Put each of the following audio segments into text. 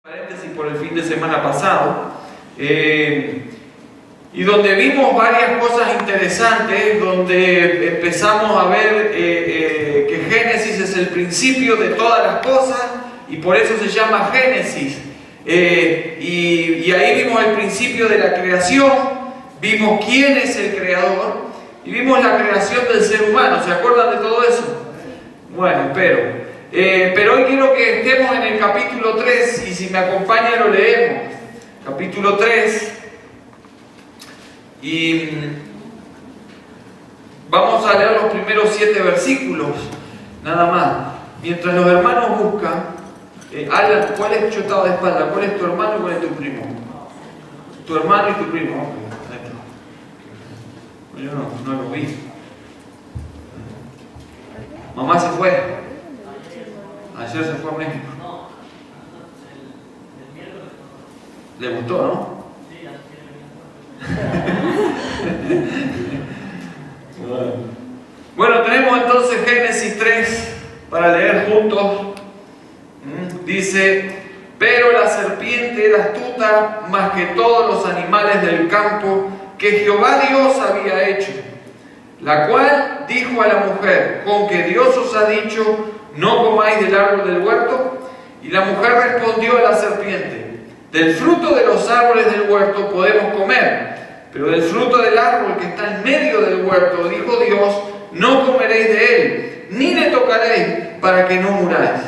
Paréntesis por el fin de semana pasado, y donde vimos varias cosas interesantes, donde empezamos a ver que Génesis es el principio de todas las cosas y por eso se llama Génesis. Y ahí vimos el principio de la creación, vimos quién es el creador y vimos la creación del ser humano. ¿Se acuerdan de todo eso? Bueno, espero. Pero hoy quiero que estemos en el capítulo 3 y si me acompaña lo leemos. Capítulo 3 y vamos a leer los primeros 7 versículos, nada más. Mientras los hermanos buscan, Alan, ¿cuál es chotado de espalda? ¿Cuál es tu hermano y cuál es tu primo? Tu hermano y tu primo, ok. Yo no lo vi. Mamá se fue. Ayer se fue a México. ¿Le gustó, no? Bueno, tenemos entonces Génesis 3 para leer juntos. Dice: pero la serpiente era astuta más que todos los animales del campo que Jehová Dios había hecho, la cual dijo a la mujer: ¿con que Dios os ha dicho, no comáis del árbol del huerto? Y la mujer respondió a la serpiente: del fruto de los árboles del huerto podemos comer, pero del fruto del árbol que está en medio del huerto, dijo Dios, no comeréis de él, ni le tocaréis, para que no muráis.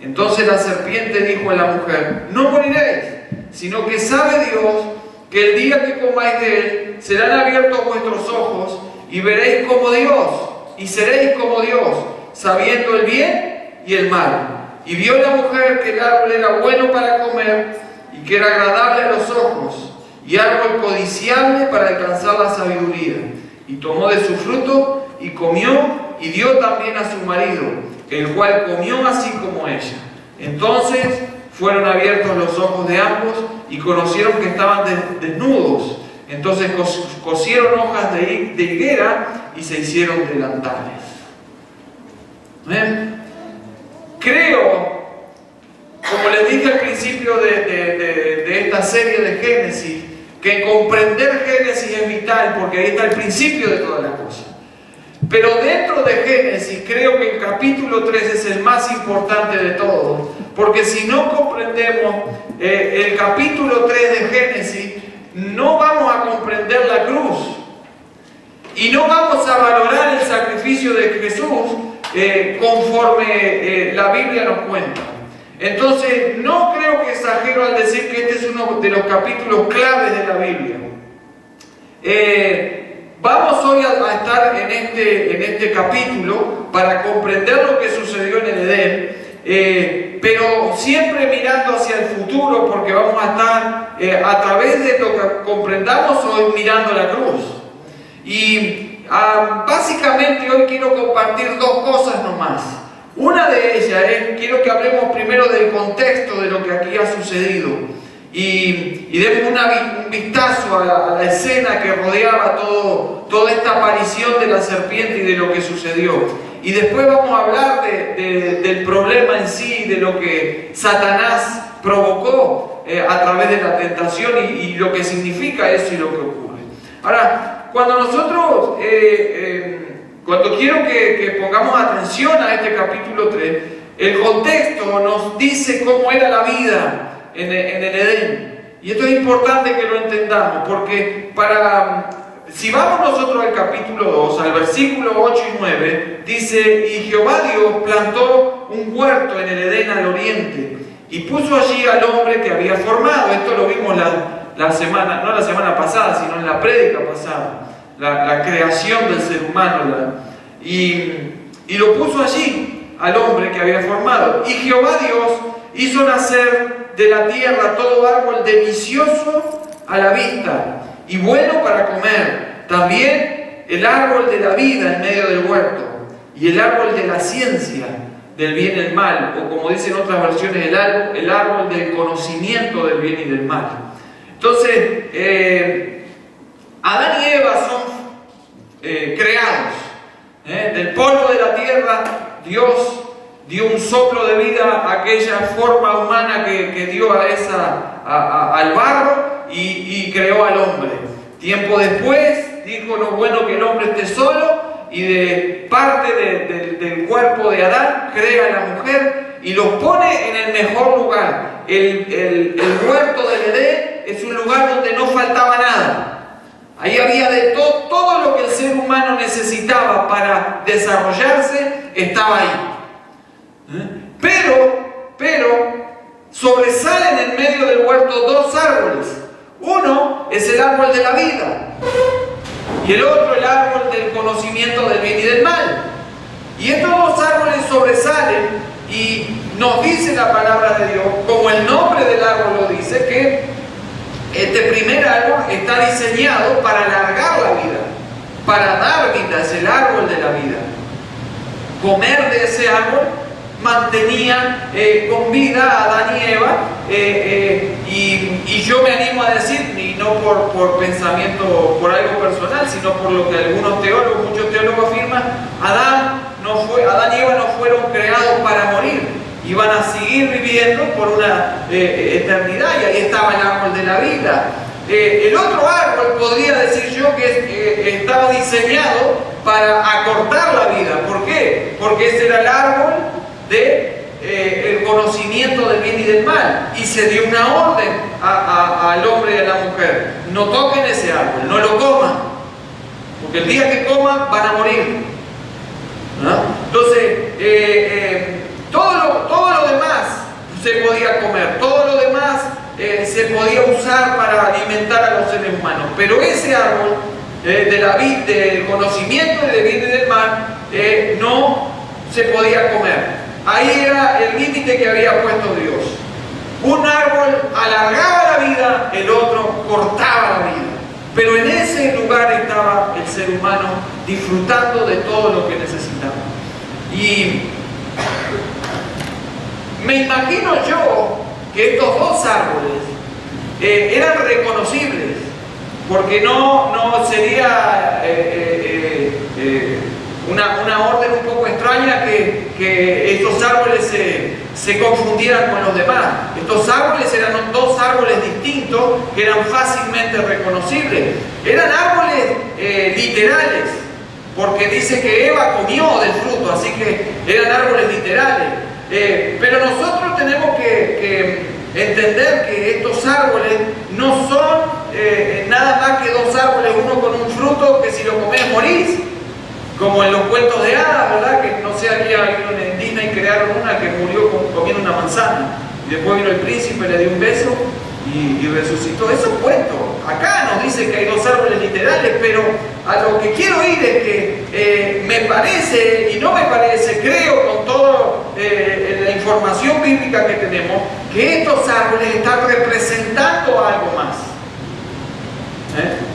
Entonces la serpiente dijo a la mujer: no moriréis, sino que sabe Dios que el día que comáis de él, serán abiertos vuestros ojos, y veréis como Dios, y seréis como Dios, sabiendo el bien y el mal. Y vio la mujer que el árbol era bueno para comer, y que era agradable a los ojos, y árbol codiciable para alcanzar la sabiduría. Y tomó de su fruto, y comió, y dio también a su marido, el cual comió así como ella. Entonces fueron abiertos los ojos de ambos, y conocieron que estaban desnudos. Entonces cosieron hojas de higuera, y se hicieron delantales. Creo, como les dije al principio de esta serie de Génesis, que comprender Génesis es vital porque ahí está el principio de todas las cosas. Pero dentro de Génesis creo que el capítulo 3 es el más importante de todos, porque si no comprendemos el capítulo 3 de Génesis, no vamos a comprender la cruz y no vamos a valorar el sacrificio de Jesús conforme la Biblia nos cuenta. Entonces, no creo que exagero al decir que este es uno de los capítulos claves de la Biblia. Vamos hoy a estar en este capítulo para comprender lo que sucedió en el Edén, pero siempre mirando hacia el futuro, porque vamos a estar a través de lo que comprendamos hoy mirando la cruz. Y básicamente hoy quiero compartir dos cosas nomás. Una de ellas es, quiero que hablemos primero del contexto de lo que aquí ha sucedido y demos un vistazo a la escena que rodeaba toda esta aparición de la serpiente y de lo que sucedió. Y después vamos a hablar del problema en sí, de lo que Satanás provocó a través de la tentación y lo que significa eso y lo que ocurre. Ahora, cuando nosotros... Cuando quiero que pongamos atención a este capítulo 3, el contexto nos dice cómo era la vida en el Edén. Y esto es importante que lo entendamos, porque si vamos nosotros al capítulo 2, al versículo 8 y 9, dice: y Jehová Dios plantó un huerto en el Edén al oriente, y puso allí al hombre que había formado. Esto lo vimos la semana, no la semana pasada, sino en la prédica pasada. La creación del ser humano, y lo puso allí al hombre que había formado. Y Jehová Dios hizo nacer de la tierra todo árbol delicioso a la vista y bueno para comer, también el árbol de la vida en medio del huerto, y el árbol de la ciencia del bien y del mal, o como dicen otras versiones, el árbol del conocimiento del bien y del mal. Entonces, Adán y Eva son creados del polvo de la tierra. Dios dio un soplo de vida a aquella forma humana que dio al barro y creó al hombre. Tiempo después dijo: no es bueno que el hombre esté solo, y de parte del cuerpo de Adán crea a la mujer y los pone en el mejor lugar. El huerto del Edén es un lugar donde no faltaba nada. Ahí había de todo lo que el ser humano necesitaba para desarrollarse, estaba ahí. Pero sobresalen en medio del huerto dos árboles. Uno es el árbol de la vida y el otro el árbol del conocimiento del bien y del mal. Y estos dos árboles sobresalen, y nos dice la palabra de Dios, como el nombre del árbol lo dice, que este primer árbol está diseñado para alargar la vida, para dar vida. Es el árbol de la vida. Comer de ese árbol mantenía con vida a Adán y Eva, y yo me animo a decir, y no por pensamiento, por algo personal, sino por lo que algunos teólogos, muchos teólogos afirman: Adán y Eva no fueron creados para morir, iban a seguir viviendo por una eternidad, y ahí estaba el árbol de la vida. El otro árbol, podría decir yo, que estaba diseñado para acortar la vida. ¿Por qué? Porque ese era el árbol el conocimiento del bien y del mal, y se dio una orden al hombre y a la mujer: no toquen ese árbol, no lo coman, porque el día que coman van a morir. ¿No? Entonces, todo lo demás se podía comer, todo lo demás se podía usar para alimentar a los seres humanos, pero ese árbol del conocimiento del bien y del mal no se podía comer. Ahí era el límite que había puesto Dios. Un árbol alargaba la vida, el otro cortaba la vida. Pero en ese lugar estaba el ser humano disfrutando de todo lo que necesitaba. Y me imagino yo que estos dos árboles eran reconocibles, porque no sería una orden un poco extraña que estos árboles se confundieran con los demás. Estos árboles eran dos árboles distintos que eran fácilmente reconocibles. Eran árboles literales, porque dice que Eva comió del fruto, así que eran árboles literales. Pero nosotros tenemos que entender que estos árboles no son nada más que dos árboles, uno con un fruto que si lo comes morís, como en los cuentos de hadas, ¿verdad? Que no sé, aquí en Disney crearon una que murió comiendo una manzana, y después vino el príncipe, le dio un beso y resucitó. Eso es cuento. Acá nos dice que hay dos árboles literales, pero a lo que quiero ir es que me parece, y no me parece, creo con toda la información bíblica que tenemos, que estos árboles están representando algo más.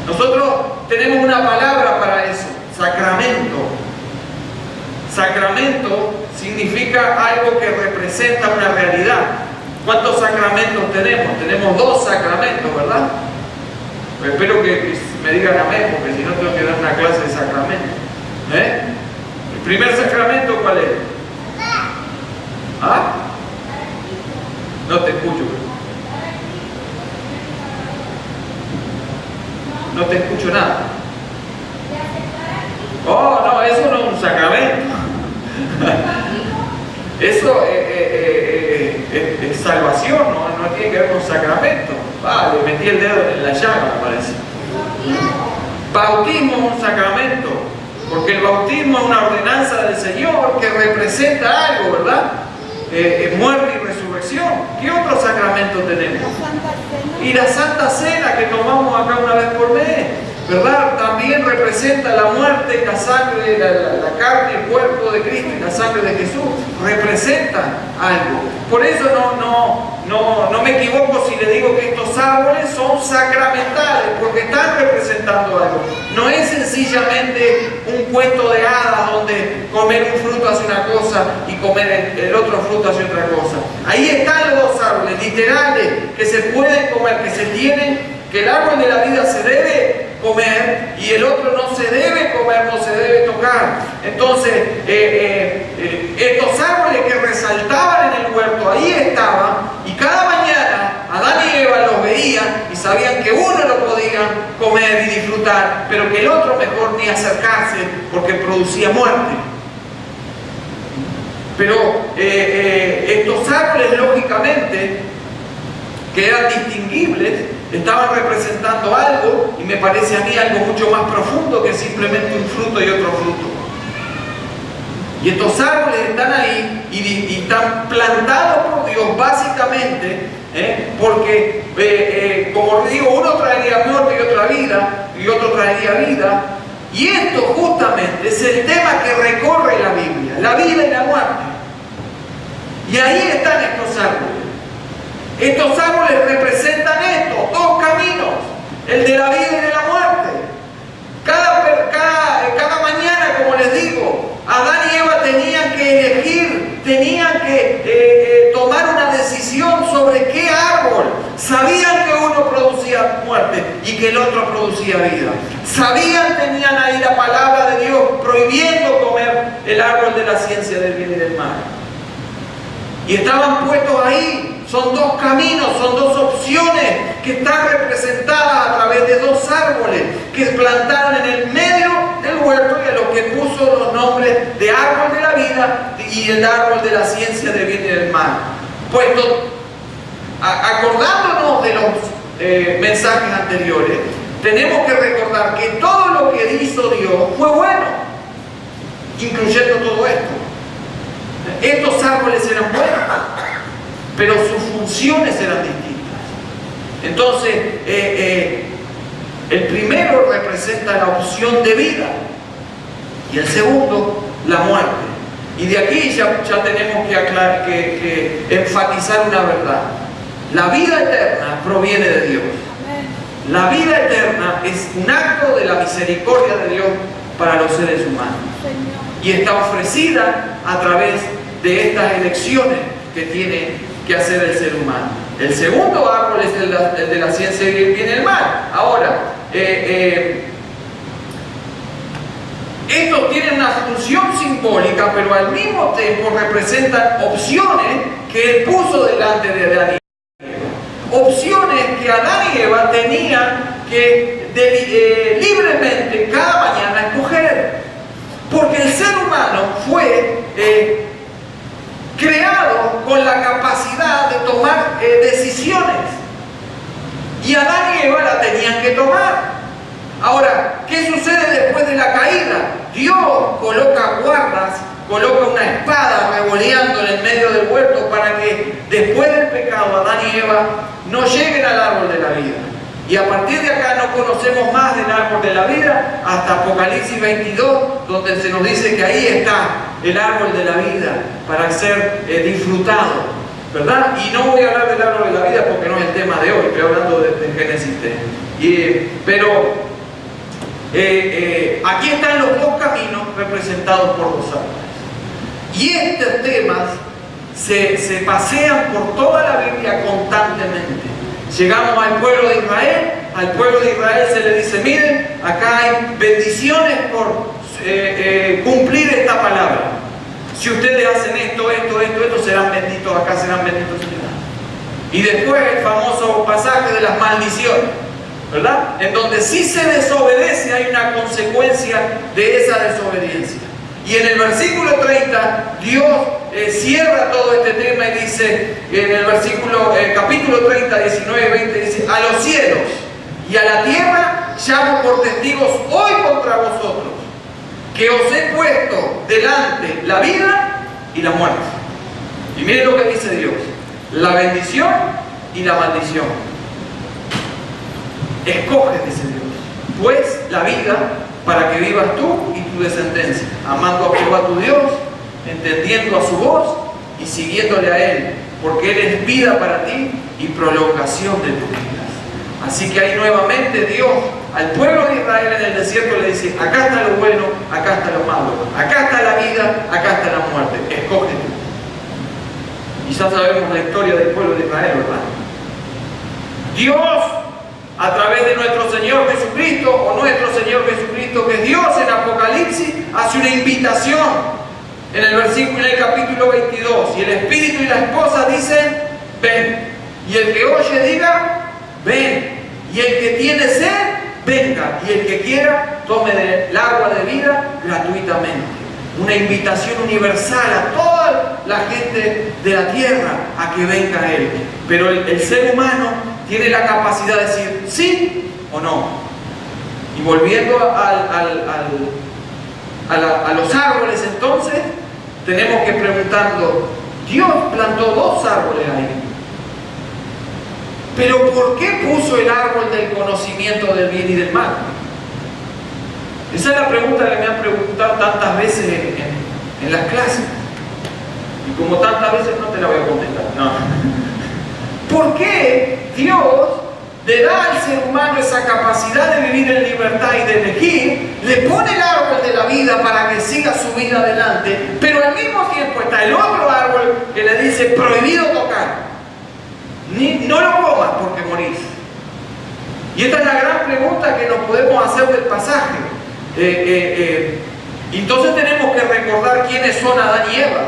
Nosotros tenemos una palabra para eso: sacramento. Sacramento significa algo que representa una realidad. ¿Cuántos sacramentos tenemos? Tenemos dos sacramentos, ¿verdad? Espero que me digan amén, porque si no tengo que dar una clase de sacramento. ¿El primer sacramento cuál es? ¿Ah? No te escucho. No te escucho nada. Oh, no, eso no es un sacramento. Eso es salvación, no tiene que ver con sacramento. Vale, metí el dedo en la llaga, me parece. Bautismo es un sacramento, porque el bautismo es una ordenanza del Señor que representa algo, ¿verdad? Muerte y resurrección. ¿Qué otro sacramento tenemos? Y la Santa Cena que tomamos acá una vez por mes, ¿verdad? También representa la muerte y la sangre, la carne, el cuerpo de Cristo y la sangre de Jesús. Representan algo. Por eso no me equivoco si le digo que estos árboles son sacramentales, porque están representando algo. No es sencillamente un cuento de hadas donde comer un fruto hace una cosa y comer el otro fruto hace otra cosa. Ahí están los dos árboles literales que se pueden comer, que se tienen, que el árbol de la vida se debe comer y el otro no se debe comer, no se debe tocar. Entonces, estos árboles que cerca, pero que el otro mejor ni acercarse porque producía muerte. Pero estos árboles, lógicamente, que eran distinguibles, estaban representando algo, y me parece a mí algo mucho más profundo que simplemente un fruto y otro fruto. Y estos árboles están ahí y están plantados por Dios básicamente, porque, como digo, uno traería muerte y otra vida, y otro traería vida. Y esto justamente es el tema que recorre la Biblia, la vida y la muerte. Y ahí están estos árboles. Estos árboles representan esto, dos caminos, el de la vida y de la muerte. Cada mañana, como les digo, Adán y Eva tenían que elegir, tenían que tomar una decisión sobre qué árbol. Sabían que uno producía muerte y que el otro producía vida. Sabían, tenían ahí la palabra de Dios prohibiendo comer el árbol de la ciencia del bien y del mal. Y estaban puestos ahí. Son dos caminos, son dos opciones que están representadas a través de dos árboles que plantaron en el medio del huerto y a los que puso los nombres de árbol de la vida y el árbol de la ciencia del bien y del mal. Puesto, acordándonos de los mensajes anteriores, tenemos que recordar que todo lo que hizo Dios fue bueno, incluyendo todo esto. Estos árboles eran buenos, pero sus funciones eran distintas. Entonces, el primero representa la opción de vida y el segundo, la muerte. Y de aquí ya tenemos que enfatizar una verdad. La vida eterna proviene de Dios. La vida eterna es un acto de la misericordia de Dios para los seres humanos. Y está ofrecida a través de estas elecciones que tiene que hacer el ser humano. El segundo árbol es el de la ciencia del bien y el mal. Ahora, estos tienen una función simbólica, pero al mismo tiempo representan opciones que Él puso delante de Adán y Eva. Opciones que Adán y Eva tenían que libremente cada mañana escoger. Porque el ser humano fue creado con la capacidad de tomar decisiones. Y Adán y Eva la tenían que tomar. Ahora, ¿qué sucede después de la caída? Dios coloca guardas, coloca una espada revoleando en el medio del huerto para que después del pecado Adán y Eva no lleguen al árbol de la vida. Y a partir de acá no conocemos más del árbol de la vida hasta Apocalipsis 22, donde se nos dice que ahí está el árbol de la vida para ser disfrutado, ¿verdad? Y no voy a hablar del árbol de la vida porque no es el tema de hoy, estoy hablando de Génesis 3. Pero aquí están los dos caminos representados por dos árboles. Y estos temas se pasean por toda la Biblia constantemente. Llegamos al pueblo de Israel, al pueblo de Israel se le dice, miren, acá hay bendiciones por cumplir esta palabra. Si ustedes hacen esto, serán benditos, acá serán benditos. Y después el famoso pasaje de las maldiciones, ¿verdad? En donde si se desobedece hay una consecuencia de esa desobediencia. Y en el versículo 30, Dios cierra todo este tema y dice, en el capítulo 30, 19 y 20, dice, a los cielos y a la tierra llamo por testigos hoy contra vosotros, que os he puesto delante la vida y la muerte. Y miren lo que dice Dios, la bendición y la maldición. Escoge, dice Dios, pues la vida para que vivas tú y tu descendencia, amando a Jehová tu Dios, entendiendo a su voz y siguiéndole a Él, porque Él es vida para ti y prolongación de tus vidas. Así que ahí nuevamente Dios al pueblo de Israel en el desierto le dice, acá está lo bueno, acá está lo malo, acá está la vida, acá está la muerte, escoge tú. Y ya sabemos la historia del pueblo de Israel, ¿verdad? Dios, a través de nuestro Señor Jesucristo, o nuestro Señor Jesucristo, que es Dios en Apocalipsis, hace una invitación en el capítulo 22, y el Espíritu y la esposa dicen, ven, y el que oye diga, ven, y el que tiene sed, venga y el que quiera tome del agua de vida gratuitamente. Una invitación universal a toda la gente de la tierra a que venga a Él. Pero el ser humano tiene la capacidad de decir sí o no. Y volviendo a los árboles, entonces tenemos que preguntarnos, Dios plantó 2 árboles ahí, pero ¿por qué puso el árbol del conocimiento del bien y del mal? Esa es la pregunta que me han preguntado tantas veces en las clases. Y como tantas veces no te la voy a contestar. No. ¿Por qué Dios le da al ser humano esa capacidad de vivir en libertad y de elegir? Le pone el árbol de la vida para que siga su vida adelante, pero al mismo tiempo está el otro árbol que le dice prohibido tocar. No lo comas porque morís. Y esta es la gran pregunta que nos podemos hacer del pasaje. Entonces tenemos que recordar quiénes son Adán y Eva.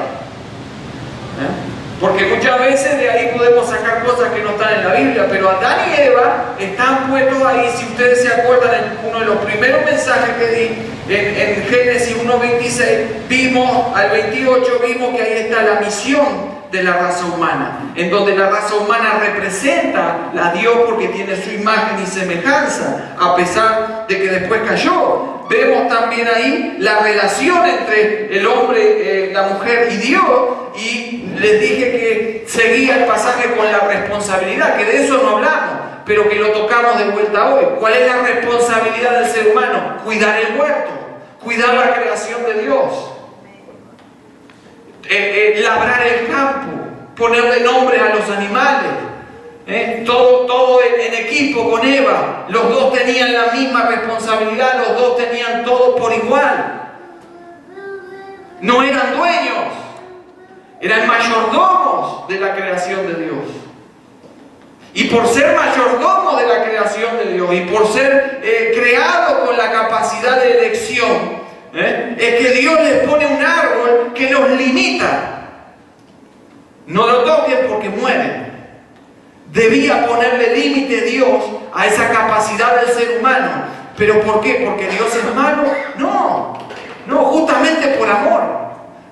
Porque muchas veces de ahí podemos sacar cosas que no están en la Biblia, pero Adán y Eva están puestos ahí. Si ustedes se acuerdan, en uno de los primeros mensajes que di, en Génesis 1:26, vimos, al 28, vimos que ahí está la misión de la raza humana, en donde la raza humana representa a Dios porque tiene su imagen y semejanza, a pesar de que después cayó. Vemos también ahí la relación entre el hombre, la mujer y Dios, y les dije que seguía el pasaje con la responsabilidad, que de eso no hablamos, pero que lo tocamos de vuelta hoy. ¿Cuál es la responsabilidad del ser humano? Cuidar el huerto, cuidar la creación de Dios. Labrar el campo, ponerle nombres a los animales, todo en equipo con Eva. Los dos tenían la misma responsabilidad, los dos tenían todo por igual. No eran dueños, eran mayordomos de la creación de Dios. Y por ser mayordomos de la creación de Dios y por ser creados con la capacidad de elección, es que Dios les pone un árbol que los limita. No lo toquen porque mueren. Debía ponerle límite Dios a esa capacidad del ser humano. ¿Pero por qué? ¿Porque Dios es malo? No, justamente por amor.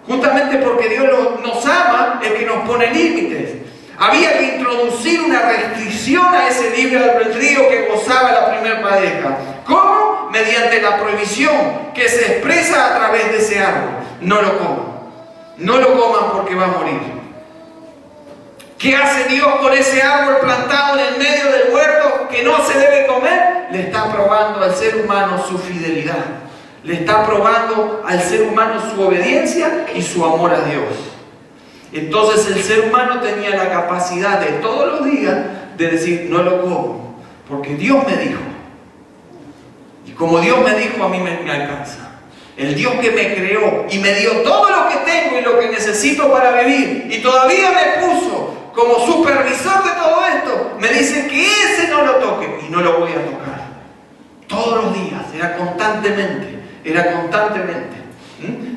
Justamente porque Dios nos ama es que nos pone límites. Había que introducir una restricción a ese libre albedrío que gozaba la primera pareja. ¿Cómo? Mediante la prohibición que se expresa a través de ese árbol. No lo coman. No lo coman porque va a morir. ¿Qué hace Dios con ese árbol plantado en el medio del huerto que no se debe comer? Le está probando al ser humano su fidelidad. Le está probando al ser humano su obediencia y su amor a Dios. Entonces el ser humano tenía la capacidad de todos los días de decir, no lo como, porque Dios me dijo. Y como Dios me dijo, a mí me alcanza. El Dios que me creó y me dio todo lo que tengo y lo que necesito para vivir, y todavía me puso como supervisor de todo esto, me dice que ese no lo toque, y no lo voy a tocar. Todos los días, era constantemente.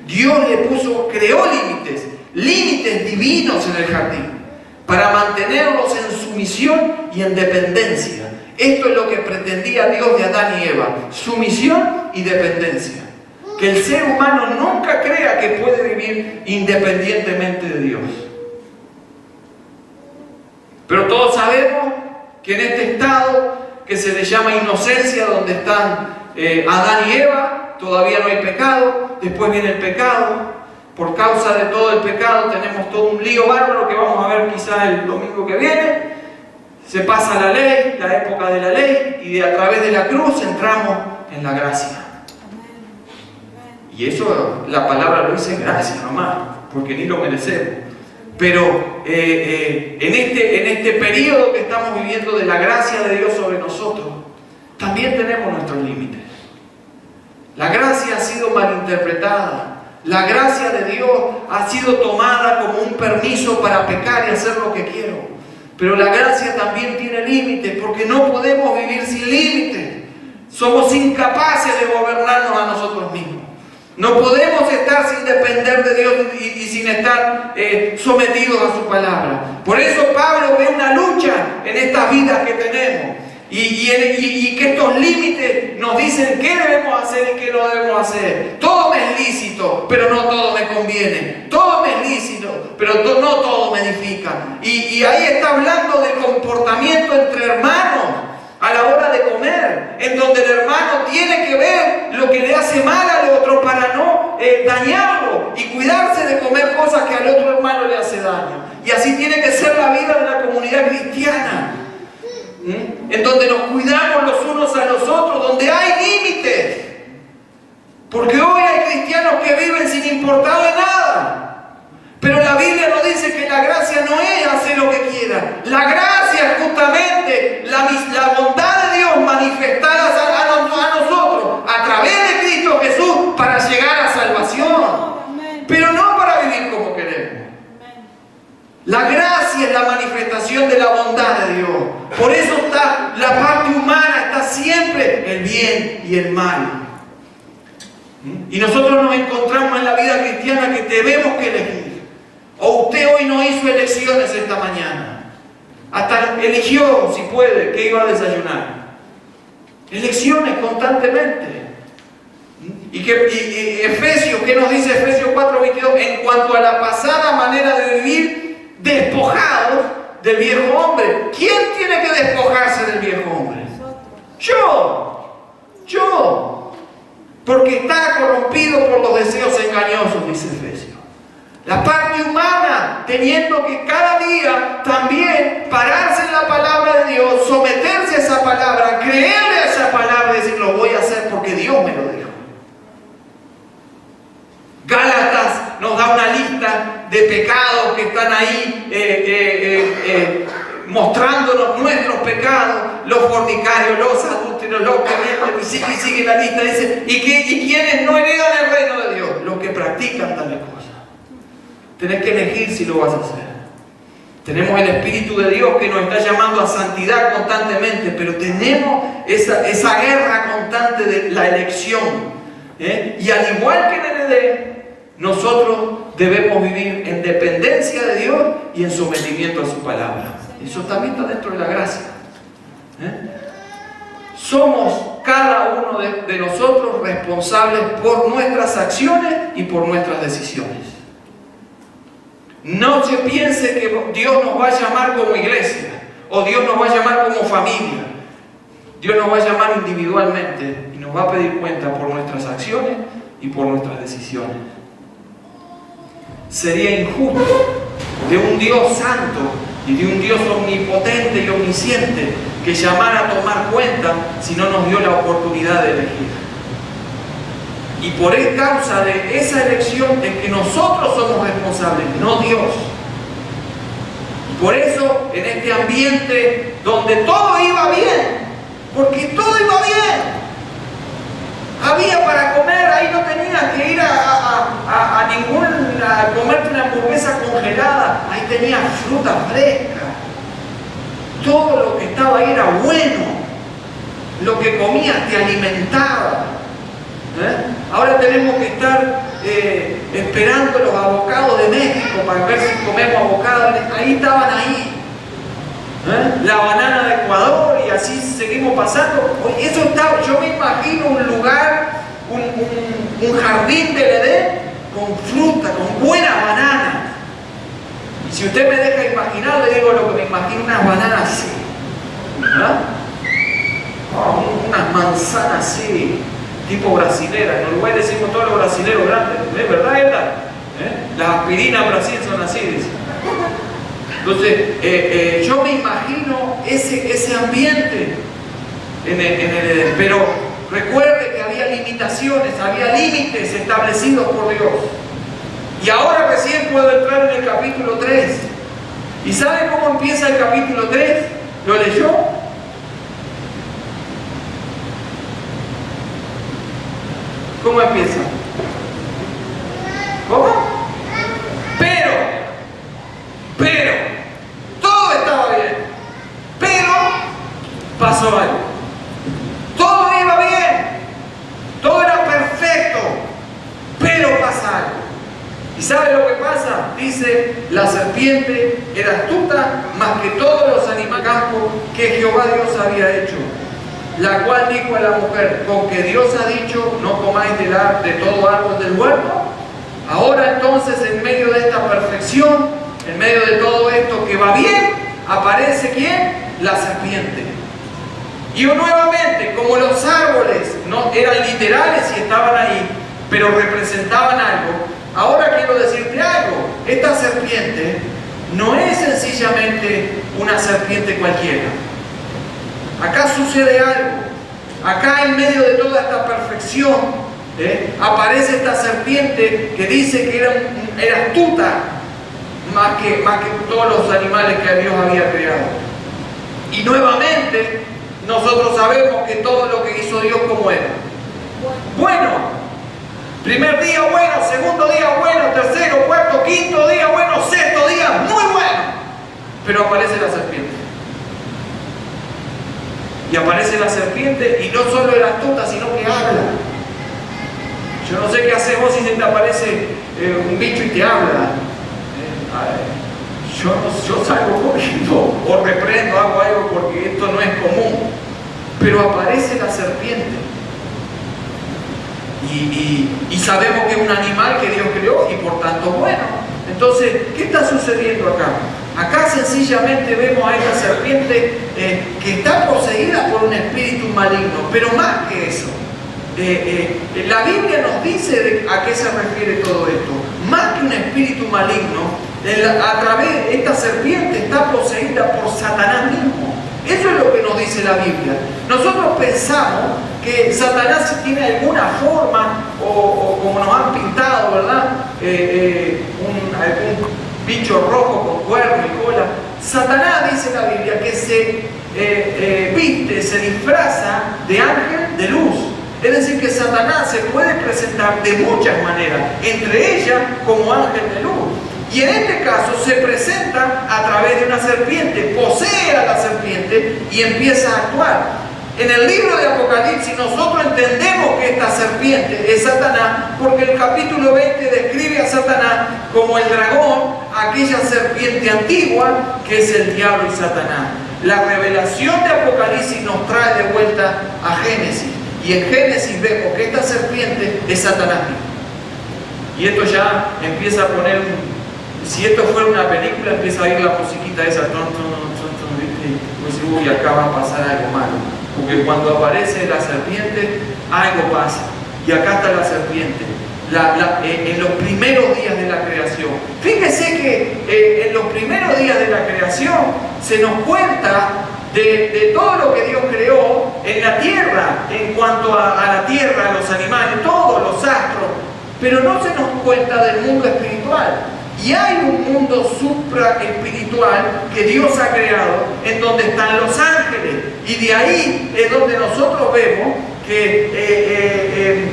Dios le creó límites divinos en el jardín, para mantenerlos en sumisión y en dependencia. Esto es lo que pretendía Dios de Adán y Eva, sumisión y dependencia. Que el ser humano nunca crea que puede vivir independientemente de Dios. Pero todos sabemos que en este estado que se le llama inocencia, donde están Adán y Eva, todavía no hay pecado, después viene el pecado. Por causa de todo el pecado tenemos todo un lío bárbaro que vamos a ver quizás el domingo que viene. Se pasa la ley, la época de la ley, y a través de la cruz entramos en la gracia. Y eso la palabra lo dice gracia nomás, porque ni lo merecemos. Pero en este periodo que estamos viviendo de la gracia de Dios sobre nosotros, también tenemos nuestros límites. La gracia ha sido malinterpretada. La gracia de Dios ha sido tomada como un permiso para pecar y hacer lo que quiero. Pero la gracia también tiene límites, porque no podemos vivir sin límites. Somos incapaces de gobernarnos a nosotros mismos. No podemos estar sin depender de Dios y sin estar sometidos a su palabra. Por eso Pablo ve una lucha en estas vidas que tenemos. y que estos límites nos dicen qué debemos hacer y qué no debemos hacer. Todo me es lícito, pero no todo me conviene. Todo me es lícito, pero no todo me edifica. Y ahí está hablando de comportamiento entre hermanos a la hora de comer, en donde el hermano tiene que ver lo que le hace mal al otro para no dañarlo y cuidarse de comer cosas que al otro hermano le hace daño. Y así tiene que ser la vida de la comunidad cristiana, en donde nos cuidamos los unos a los otros, donde hay límites. Porque hoy hay cristianos que viven sin importarle nada. Pero la Biblia nos dice que la gracia no es hacer lo que quiera. La gracia es justamente la bondad de Dios manifestada a nosotros a través de Cristo Jesús para llegar a salvación. Pero no para vivir como queremos. La gracia es la manifestación de la bondad de Dios. Por eso está la parte humana, está siempre el bien y el mal. Y nosotros nos encontramos en la vida cristiana que tenemos que elegir. O usted hoy no hizo elecciones esta mañana. Hasta eligió, si puede, qué iba a desayunar. Elecciones constantemente. Y Efesios, ¿qué nos dice Efesios 4:22? En cuanto a la pasada manera de vivir, despojados del viejo hombre. ¿Quién tiene que despojarse del viejo hombre? Yo. Porque está corrompido por los deseos engañosos, dice Efesios. La parte humana, teniendo que cada día también pararse en la palabra de Dios, someterse a esa palabra, creerle a esa palabra y decir, lo voy a hacer porque Dios me lo dijo. Gálatas nos da una lista de pecados que están ahí mostrándonos nuestros pecados, los fornicarios, los adúlteros, los que mienten, y sigue la lista, dice, y quienes no heredan el reino de Dios, los que practican tales cosas. Tenés que elegir si lo vas a hacer. Tenemos el Espíritu de Dios que nos está llamando a santidad constantemente, pero tenemos esa guerra constante de la elección. Y al igual que en el Edén, nosotros debemos vivir en dependencia de Dios y en sometimiento a su palabra. Eso también está dentro de la gracia. Somos cada uno de nosotros responsables por nuestras acciones y por nuestras decisiones. No se piense que Dios nos va a llamar como iglesia o Dios nos va a llamar como familia. Dios nos va a llamar individualmente y nos va a pedir cuenta por nuestras acciones y por nuestras decisiones. Sería injusto de un Dios santo y de un Dios omnipotente y omnisciente que llamara a tomar cuenta si no nos dio la oportunidad de elegir. Y por causa de esa elección es que nosotros somos responsables, no Dios. Por eso, en este ambiente donde todo iba bien, porque todo iba bien, había para comer, ahí no tenías que ir a comerte una hamburguesa congelada, ahí tenías fruta fresca. Todo lo que estaba ahí era bueno, lo que comías te alimentaba. Ahora tenemos que estar esperando los avocados de México para ver si comemos avocados. Ahí estaban ahí. La banana de Ecuador y así seguimos pasando. Eso está, yo me imagino un lugar, un jardín del Edén con fruta, con buenas bananas. Y si usted me deja imaginar, le digo lo que me imagino, unas bananas así. Unas manzanas así. Tipo brasilera. En Uruguay decimos todos los brasileros grandes. ¿Es verdad, Edna? Las aspirinas Brasil son así, dice. Entonces, yo me imagino ese ambiente en el Edén. Pero recuerde que había limitaciones, había límites establecidos por Dios. Y ahora recién puedo entrar en el capítulo 3. ¿Y sabe cómo empieza el capítulo 3? ¿Lo leyó? ¿Cómo empieza? ¿Cómo? Pero, todo estaba bien. Pero, pasó algo. Todo iba bien. Todo era perfecto. Pero pasa algo. ¿Y sabe lo que pasa? Dice dice: la serpiente era astuta más que todos los animales del campo que Jehová Dios había hecho, la cual dijo a la mujer: con que Dios ha dicho, no comáis de todo árbol del huerto. Ahora entonces, en medio de esta perfección, en medio de todo esto que va bien, aparece ¿quién? La serpiente. Y nuevamente, como los árboles no eran literales y estaban ahí, pero representaban algo, ahora quiero decirte algo: esta serpiente no es sencillamente una serpiente cualquiera. Acá sucede algo. Acá, en medio de toda esta perfección, aparece esta serpiente que dice que era astuta más que todos los animales que Dios había creado. Y nuevamente nosotros sabemos que todo lo que hizo Dios, ¿cómo era? Bueno. Primer día bueno, segundo día bueno, tercero, cuarto, quinto día bueno, sexto día muy bueno. Pero aparece la serpiente. Y aparece la serpiente, y no solo era astuta, sino que habla. Yo no sé qué haces vos si se te aparece un bicho y te habla. Yo salgo corriendo o reprendo, hago algo porque esto no es común. Pero aparece la serpiente. Y sabemos que es un animal que Dios creó y por tanto bueno. Entonces, ¿qué está sucediendo acá? Acá sencillamente vemos a esta serpiente que está poseída por un espíritu maligno, pero más que eso. La Biblia nos dice a qué se refiere todo esto. Más que un espíritu maligno, a través de esta serpiente está poseída por Satanás mismo. Eso es lo que nos dice la Biblia. Nosotros pensamos que Satanás tiene alguna forma, o como nos han pintado, ¿verdad? Algún bicho rojo con cuerno y cola. Satanás, dice la Biblia, que se viste, se disfraza de ángel de luz. Es decir, que Satanás se puede presentar de muchas maneras, entre ellas como ángel de luz. Y en este caso se presenta a través de una serpiente, posee a la serpiente y empieza a actuar. En el libro de Apocalipsis nosotros entendemos que esta serpiente es Satanás, porque el capítulo 20 describe a Satanás como el dragón, aquella serpiente antigua que es el diablo y Satanás. La revelación de Apocalipsis nos trae de vuelta a Génesis. Y en Génesis vemos que esta serpiente es Satanás mismo. Y esto ya empieza a poner si esto fuera una película, empieza a ir la musiquita esa, y acá va a pasar algo malo. Porque cuando aparece la serpiente, algo pasa. Y acá está la serpiente. En los primeros días de la creación. Fíjese que en los primeros días de la creación se nos cuenta de todo lo que Dios creó en la tierra, en cuanto a la tierra, a los animales, todos los astros. Pero no se nos cuenta del mundo espiritual. Y hay un mundo supra-espiritual que Dios ha creado, en donde están los ángeles. Y de ahí es donde nosotros vemos que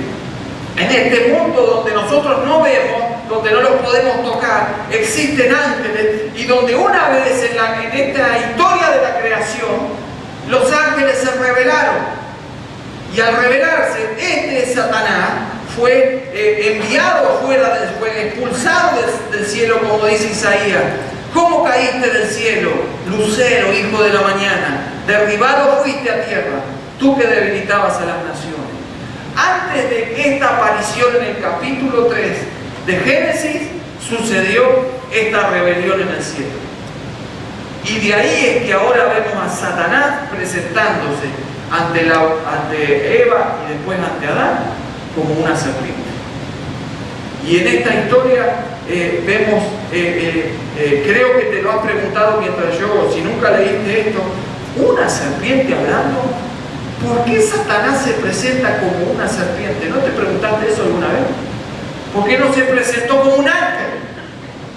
en este mundo donde nosotros no vemos, donde no los podemos tocar, existen ángeles. Y donde una vez en esta historia de la creación, los ángeles se rebelaron. Y al rebelarse, Satanás fue enviado fuera, fue expulsado del cielo, como dice Isaías. ¿Cómo caíste del cielo, lucero, hijo de la mañana? Derribado fuiste a tierra, tú que debilitabas a las naciones. Antes de esta aparición en el capítulo 3 de Génesis, sucedió esta rebelión en el cielo. Y de ahí es que ahora vemos a Satanás presentándose ante Eva y después ante Adán como una serpiente. Y en esta historia vemos, creo que te lo has preguntado mientras si nunca leíste esto, una serpiente hablando. ¿Por qué Satanás se presenta como una serpiente? ¿No te preguntaste eso alguna vez? ¿Por qué no se presentó como un ángel?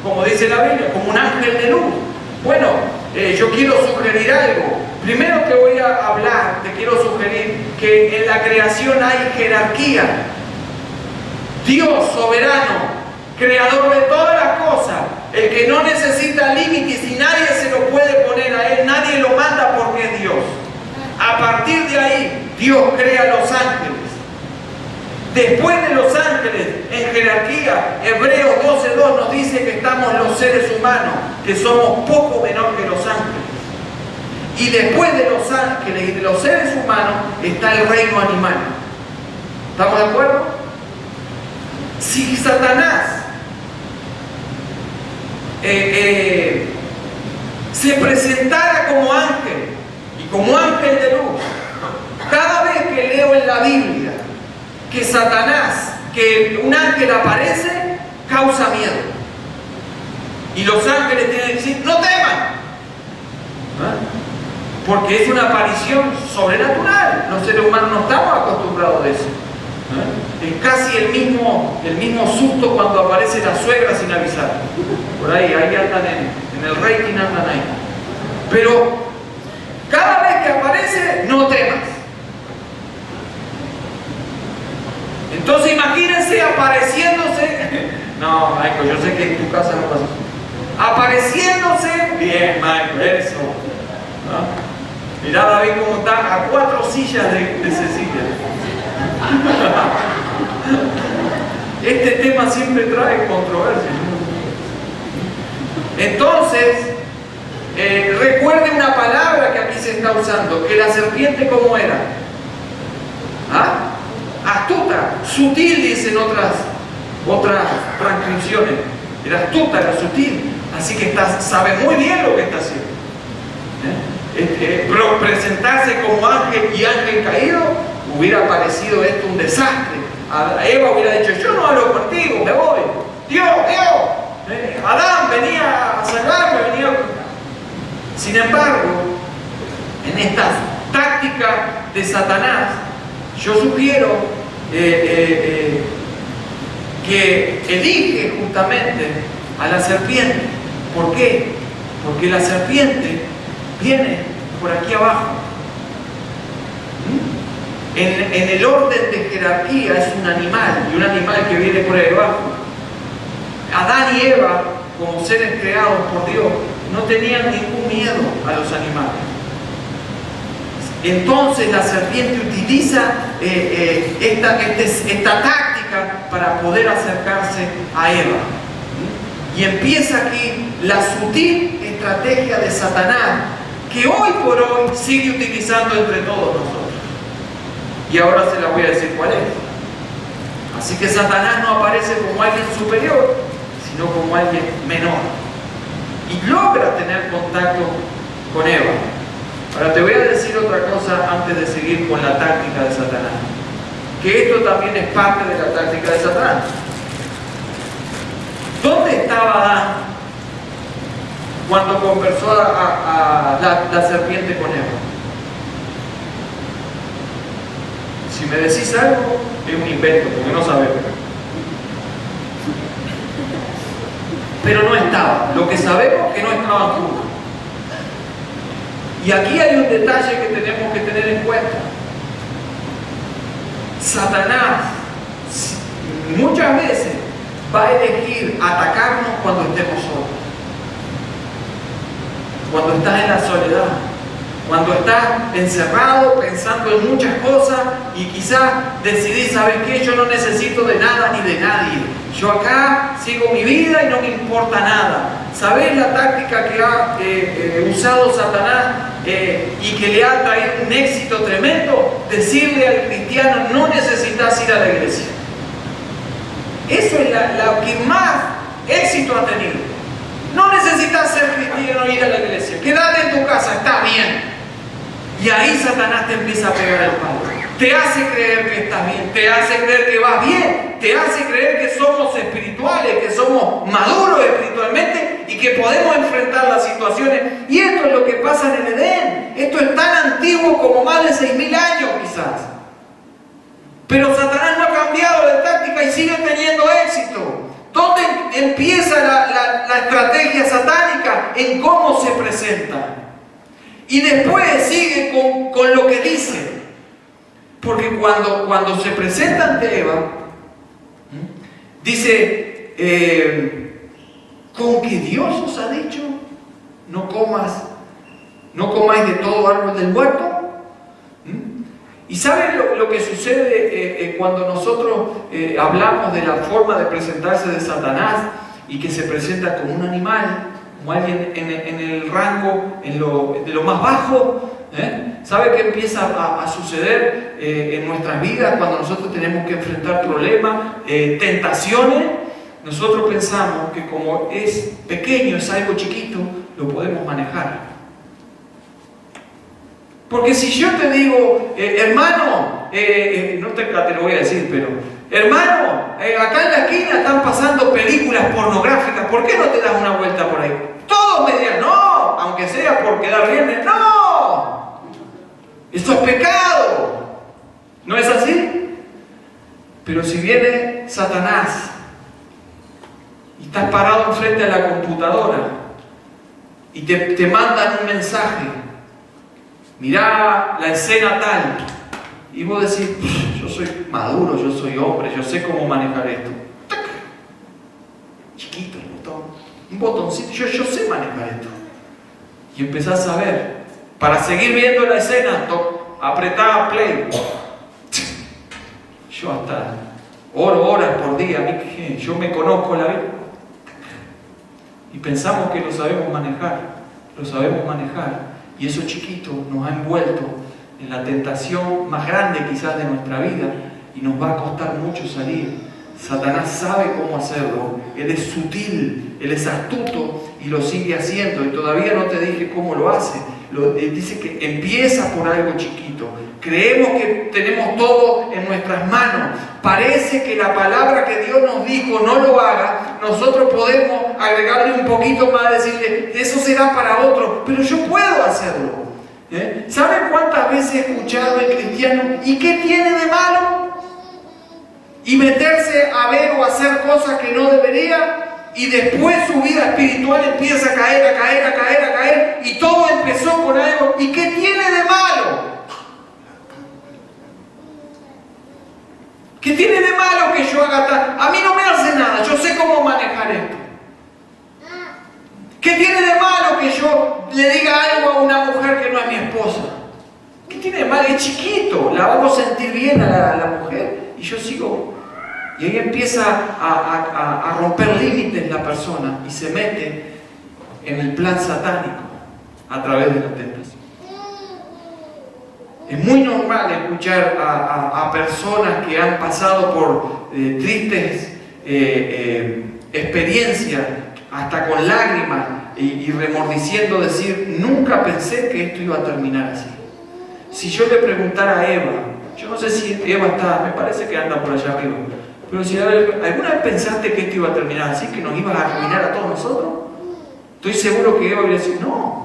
Como dice la Biblia, como un ángel de luz. Bueno, yo quiero sugerir algo. Primero te voy a hablar, te quiero sugerir que en la creación hay jerarquía. Dios soberano, creador de todas las cosas, el que no necesita límites y nadie se lo puede poner a él, nadie lo manda porque es Dios. A partir de ahí, Dios crea los ángeles. Después de los ángeles, en jerarquía. Hebreos 12:2 nos dice que estamos los seres humanos, que somos poco menor que los ángeles. Y después de los ángeles y de los seres humanos está el reino animal. ¿Estamos de acuerdo? Si Satanás se presentara como ángel y como ángel de luz, cada vez que leo en la Biblia que Satanás, que un ángel aparece, causa miedo. Y los ángeles tienen que decir, no teman. Porque es una aparición sobrenatural. Los seres humanos no estamos acostumbrados a eso. Es casi el mismo susto cuando aparece la suegra sin avisar. Por ahí andan en el rating, andan ahí. Pero cada vez que aparece, no temas. Entonces imagínense apareciéndose. No, Michael, yo sé que en tu casa no pasa eso. Apareciéndose. Bien, Michael, eso. ¿No? Mirá David cómo está a 4 sillas de Cecilia. Este tema siempre trae controversia. Entonces, recuerde una palabra que aquí se está usando, que la serpiente, ¿cómo era? Astuta, sutil, dicen otras transcripciones. Era astuta, era sutil. Así que sabe muy bien lo que está haciendo. Presentarse como ángel y ángel caído, hubiera parecido esto un desastre. Eva hubiera dicho, yo no hablo contigo, me voy. Dios, Adán venía a salvarme, venía. Sin embargo, en esta táctica de Satanás, yo sugiero que elige justamente a la serpiente. ¿Por qué? Porque la serpiente viene por aquí abajo. En el orden de jerarquía es un animal, y un animal que viene por ahí abajo. Adán y Eva, como seres creados por Dios, no tenían ningún miedo a los animales. Entonces la serpiente utiliza esta táctica para poder acercarse a Eva. Y empieza aquí la sutil estrategia de Satanás, que hoy por hoy sigue utilizando entre todos nosotros. Y ahora se la voy a decir cuál es. Así que Satanás no aparece como alguien superior, sino como alguien menor. Y logra tener contacto con Eva. Ahora te voy a decir otra cosa antes de seguir con la táctica de Satanás. Que esto también es parte de la táctica de Satanás. ¿Dónde estaba Adán cuando conversó a la serpiente con Eva? Si me decís algo, es un invento, porque no sabemos. Pero no estaba. Lo que sabemos es que no estaban juntos. Y aquí hay un detalle que tenemos que tener en cuenta. Satanás muchas veces va a elegir atacarnos cuando estemos solos. Cuando estás en la soledad. Cuando estás encerrado pensando en muchas cosas y quizás decidís, ¿sabes qué? Yo no necesito de nada ni de nadie. Yo acá sigo mi vida y no me importa nada. ¿Sabés la táctica que ha usado Satanás y que le ha traído un éxito tremendo? Decirle al cristiano, no necesitas ir a la iglesia. Eso es la que más éxito ha tenido. No necesitas ser cristiano e ir a la iglesia. Quédate en tu casa, está bien. Y ahí Satanás te empieza a pegar el palo. Te hace creer que estás bien, te hace creer que vas bien, te hace creer que somos espirituales, que somos maduros espiritualmente y que podemos enfrentar las situaciones. Y esto es lo que pasa en el Edén. Esto es tan antiguo como más de 6.000 años quizás. Pero Satanás no ha cambiado de táctica y sigue teniendo éxito. ¿Dónde empieza la estrategia satánica? En cómo se presenta. Y después sigue con lo que dice. Porque cuando se presenta ante Eva, dice, con que Dios os ha dicho, no comáis de todo árbol del huerto. ¿Y saben lo que sucede cuando nosotros hablamos de la forma de presentarse de Satanás y que se presenta como un animal, como alguien en el rango de lo más bajo? ¿Sabe qué empieza a suceder en nuestras vidas cuando nosotros tenemos que enfrentar problemas, tentaciones? Nosotros pensamos que como es pequeño, es algo chiquito, lo podemos manejar. Porque si yo te digo, hermano, no te lo voy a decir, pero hermano, acá en la esquina están pasando películas pornográficas, ¿por qué no te das una vuelta por ahí? Todos me dirán, no, aunque sea por quedar bien, no, esto es pecado. ¿No es así? Pero si viene Satanás y estás parado enfrente de la computadora y te mandan un mensaje, mirá la escena tal, y vos decís, yo soy maduro, yo soy hombre, yo sé cómo manejar esto. ¡Tac! Chiquito el botón, un botoncito, yo sé manejar esto. Y empezás a ver, para seguir viendo la escena, apretá play. Yo hasta oro horas por día, yo me conozco la vida. Y pensamos que lo sabemos manejar. Y eso chiquito nos ha envuelto en la tentación más grande quizás de nuestra vida y nos va a costar mucho salir. Satanás sabe cómo hacerlo, él es sutil, él es astuto y lo sigue haciendo, y todavía no te dije cómo lo hace. Dice que empieza por algo chiquito. Creemos que tenemos todo en nuestras manos. Parece que la palabra que Dios nos dijo no lo haga. Nosotros podemos agregarle un poquito más, decirle, eso será para otro, pero yo puedo hacerlo. ¿Saben cuántas veces he escuchado en cristianos, ¿y qué tiene de malo? Y meterse a ver o hacer cosas que no debería, y después su vida espiritual empieza a caer, y todo empezó con algo. ¿Y qué tiene de malo? ¿Qué tiene de malo que yo haga tal? A mí no me hace nada, yo sé cómo manejar esto. ¿Qué tiene de malo que yo le diga algo a una mujer que no es mi esposa? ¿Qué tiene de malo? Es chiquito, la hago sentir bien a la mujer y yo sigo. Y ahí empieza a romper límites la persona y se mete en el plan satánico a través de la tentación. Es muy normal escuchar a personas que han pasado por tristes experiencias, hasta con lágrimas y remordiciendo, decir, nunca pensé que esto iba a terminar así. Si yo le preguntara a Eva, yo no sé si Eva está, me parece que anda por allá arriba, pero si alguna vez pensaste que esto iba a terminar así, que nos ibas a arruinar a todos nosotros, estoy seguro que Eva hubiera dicho, no.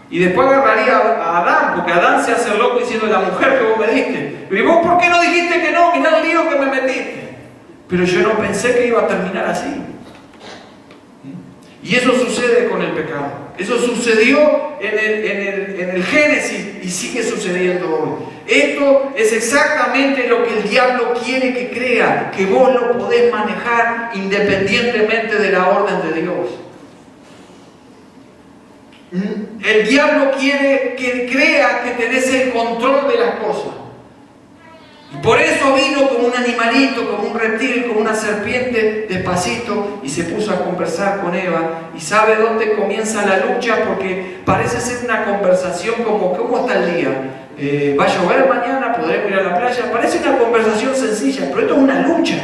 Y después agarraría a Adán, porque Adán se hace loco diciendo, la mujer que vos me diste. ¿Y vos por qué no dijiste que no? Mirá el lío que me metiste. Pero yo no pensé que iba a terminar así. Y eso sucede con el pecado. Eso sucedió en el Génesis y sigue sucediendo hoy. Esto es exactamente lo que el diablo quiere que crea, que vos lo podés manejar independientemente de la orden de Dios. El diablo quiere que crea que tenés el control de las cosas. Y por eso vino como un animalito, como un reptil, como una serpiente, despacito, y se puso a conversar con Eva. ¿Y sabe dónde comienza la lucha? Porque parece ser una conversación como, ¿cómo está el día? ¿Va a llover mañana? ¿Podremos ir a la playa? Parece una conversación sencilla, pero esto es una lucha.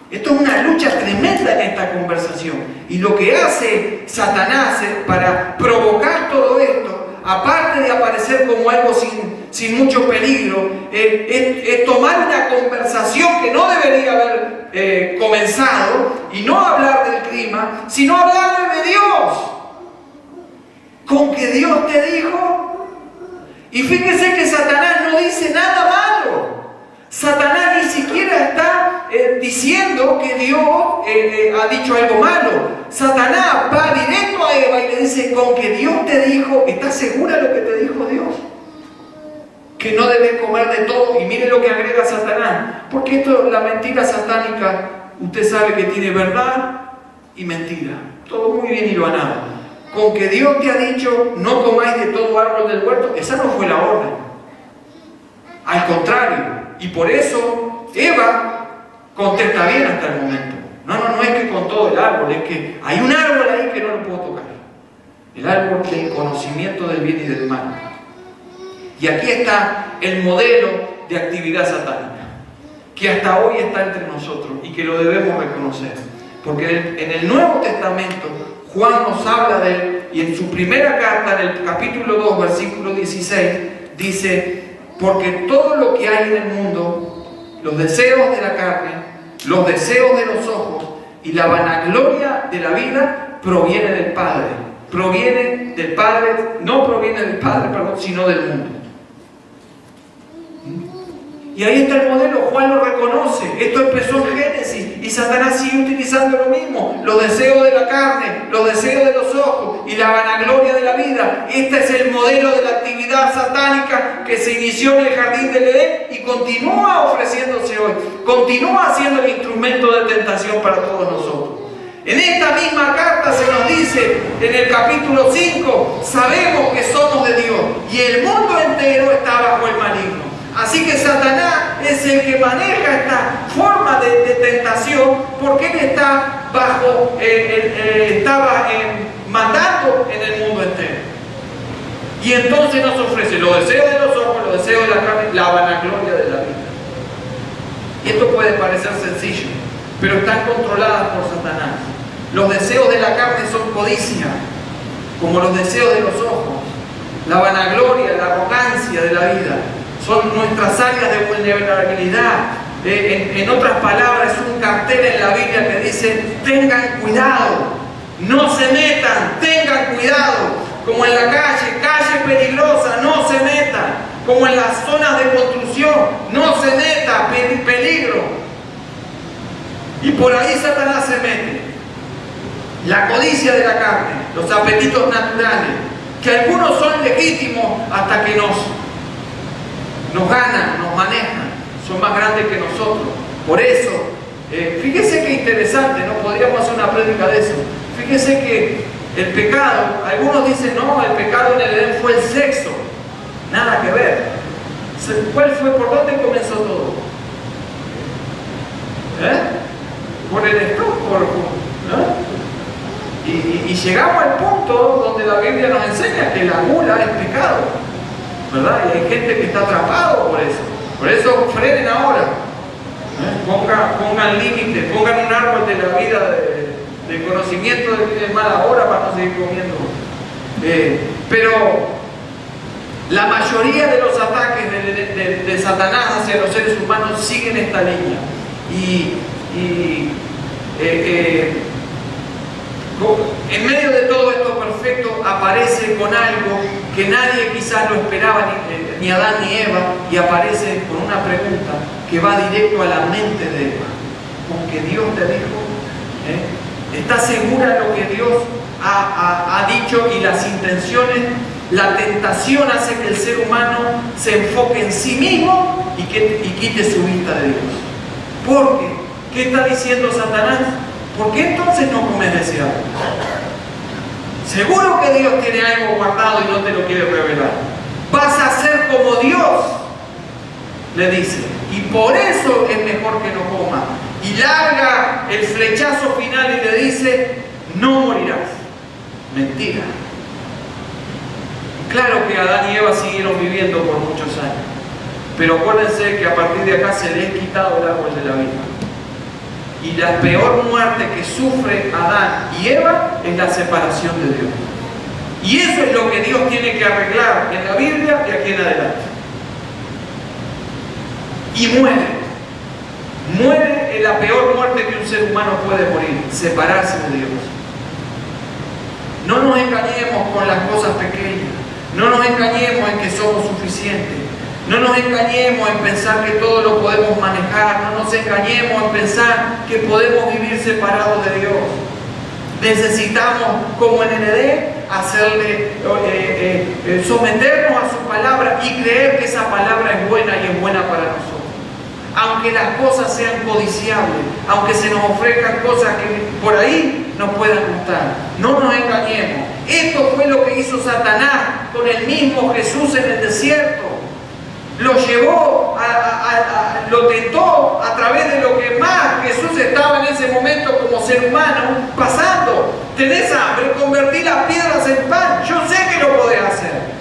Esto es una lucha tremenda en esta conversación. Y lo que hace Satanás para provocar todo esto, aparte de aparecer como algo sin mucho peligro, es tomar una conversación que no debería haber comenzado y no hablar del clima, sino hablar de Dios. Con que Dios te dijo. Y fíjese que Satanás no dice nada malo. Satanás ni siquiera está diciendo que Dios ha dicho algo malo. Satanás va directo a Eva y le dice, con que Dios te dijo, ¿estás segura de lo que te dijo Dios? Que no debes comer de todo. Y mire lo que agrega Satanás. Porque esto, la mentira satánica, usted sabe que tiene verdad y mentira. Todo muy bien hilvanado. Con que Dios te ha dicho, no comáis de todo árbol del huerto, esa no fue la orden. Al contrario. Y por eso Eva contesta bien hasta el momento. No es que con todo el árbol, es que hay un árbol ahí que no lo puedo tocar. El árbol del conocimiento del bien y del mal. Y aquí está el modelo de actividad satánica, que hasta hoy está entre nosotros y que lo debemos reconocer. Porque en el Nuevo Testamento Juan nos habla de él, y en su primera carta, en el capítulo 2, versículo 16, dice: porque todo lo que hay en el mundo, los deseos de la carne, los deseos de los ojos y la vanagloria de la vida, proviene del Padre. Proviene del Padre, no proviene del Padre, perdón, sino del mundo. Y ahí está el modelo, Juan lo reconoce. Esto empezó en Génesis y Satanás sigue utilizando lo mismo. Los deseos de la carne, los deseos de los ojos y la vanagloria de la vida. Este es el modelo de la actividad satánica que se inició en el jardín del Edén y continúa ofreciéndose hoy. Continúa siendo el instrumento de tentación para todos nosotros. En esta misma carta se nos dice, en el capítulo 5, sabemos que somos de Dios y el mundo entero está bajo el maligno. Así que Satanás es el que maneja esta forma de tentación, porque él está bajo, estaba mandando en el mundo entero. Y entonces nos ofrece los deseos de los ojos, los deseos de la carne, la vanagloria de la vida. Y esto puede parecer sencillo, pero están controladas por Satanás. Los deseos de la carne son codicia, como los deseos de los ojos. La vanagloria, la arrogancia de la vida son nuestras áreas de vulnerabilidad. En otras palabras, es un cartel en la Biblia que dice: tengan cuidado, no se metan, tengan cuidado. Como en la calle peligrosa, no se metan. Como en las zonas de construcción, no se meta, peligro. Y por ahí Satanás se mete. La codicia de la carne, los apetitos naturales, que algunos son legítimos hasta que nos ganan, nos manejan, son más grandes que nosotros. Por eso, fíjese qué interesante, ¿no? Podríamos hacer una prédica de eso. Fíjese que el pecado, algunos dicen, no, el pecado en el Edén fue el sexo. Nada que ver. ¿Cuál fue? ¿Por dónde comenzó todo? Por el estómago. Y llegamos al punto donde la Biblia nos enseña que la gula es pecado, ¿verdad? Y hay gente que está atrapado por eso. Por eso frenen ahora. Pongan límites, pongan un árbol de la vida de conocimiento de bien y mal ahora para no seguir comiendo. Pero la mayoría de los ataques de Satanás hacia los seres humanos siguen esta línea. En medio de todo esto perfecto aparece con algo que nadie quizás lo esperaba, ni Adán ni Eva, y aparece con una pregunta que va directo a la mente de Eva. ¿Con que Dios te dijo? ¿Estás segura de lo que Dios ha dicho y las intenciones? La tentación hace que el ser humano se enfoque en sí mismo y quite su vista de Dios. ¿Por qué? ¿Qué está diciendo Satanás? ¿Por qué entonces no comes de ese árbol? Seguro que Dios tiene algo guardado y no te lo quiere revelar. Vas a ser como Dios, le dice. Y por eso es mejor que no comas. Y larga el flechazo final y le dice: no morirás. Mentira. Claro que Adán y Eva siguieron viviendo por muchos años. Pero acuérdense que a partir de acá se les ha quitado el árbol de la vida. Y la peor muerte que sufre Adán y Eva es la separación de Dios. Y eso es lo que Dios tiene que arreglar en la Biblia de aquí en adelante. Y muere en la peor muerte que un ser humano puede morir: separarse de Dios. No nos engañemos con las cosas pequeñas. No nos engañemos en que somos suficientes. No nos engañemos en pensar que todo lo podemos manejar. No nos engañemos en pensar que podemos vivir separados de Dios. Necesitamos, como en el Edén, someternos a su palabra y creer que esa palabra es buena y es buena para nosotros. Aunque las cosas sean codiciables, aunque se nos ofrezcan cosas que por ahí nos puedan gustar, no nos engañemos. Esto fue lo que hizo Satanás con el mismo Jesús en el desierto. Lo llevó, lo tentó a través de lo que más Jesús estaba en ese momento como ser humano pasando. ¿Tenés hambre? Convertí las piedras en pan. Yo sé que lo podés hacer.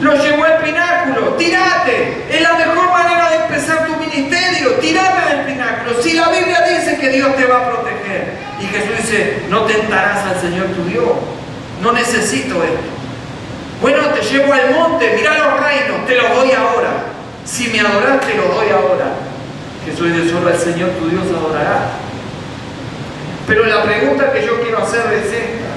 Lo llevó al pináculo. ¡Tírate! Es la mejor manera de empezar tu ministerio. ¡Tírate del pináculo! Si la Biblia dice que Dios te va a proteger. Y Jesús dice, no tentarás al Señor tu Dios. No necesito esto. Bueno, te llevo al monte, mirá los reinos, te los doy ahora. Si me adoras, te los doy ahora. Jesús dice, solo al Señor tu Dios adorará. Pero la pregunta que yo quiero hacer es esta.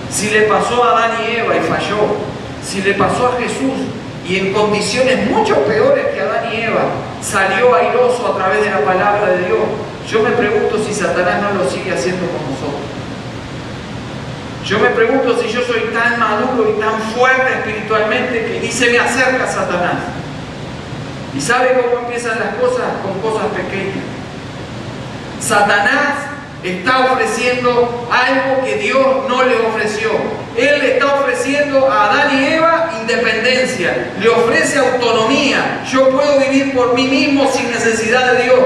Si le pasó a Adán y Eva y falló, si le pasó a Jesús y en condiciones mucho peores que Adán y Eva, salió airoso a través de la palabra de Dios, yo me pregunto si Satanás no lo sigue haciendo con nosotros. Yo me pregunto si yo soy tan maduro y tan fuerte espiritualmente que ni se me acerca Satanás. ¿Y sabe cómo empiezan las cosas? Con cosas pequeñas. Satanás está ofreciendo algo que Dios no le ofreció. Él le está ofreciendo a Adán y Eva independencia, le ofrece autonomía. Yo puedo vivir por mí mismo sin necesidad de Dios.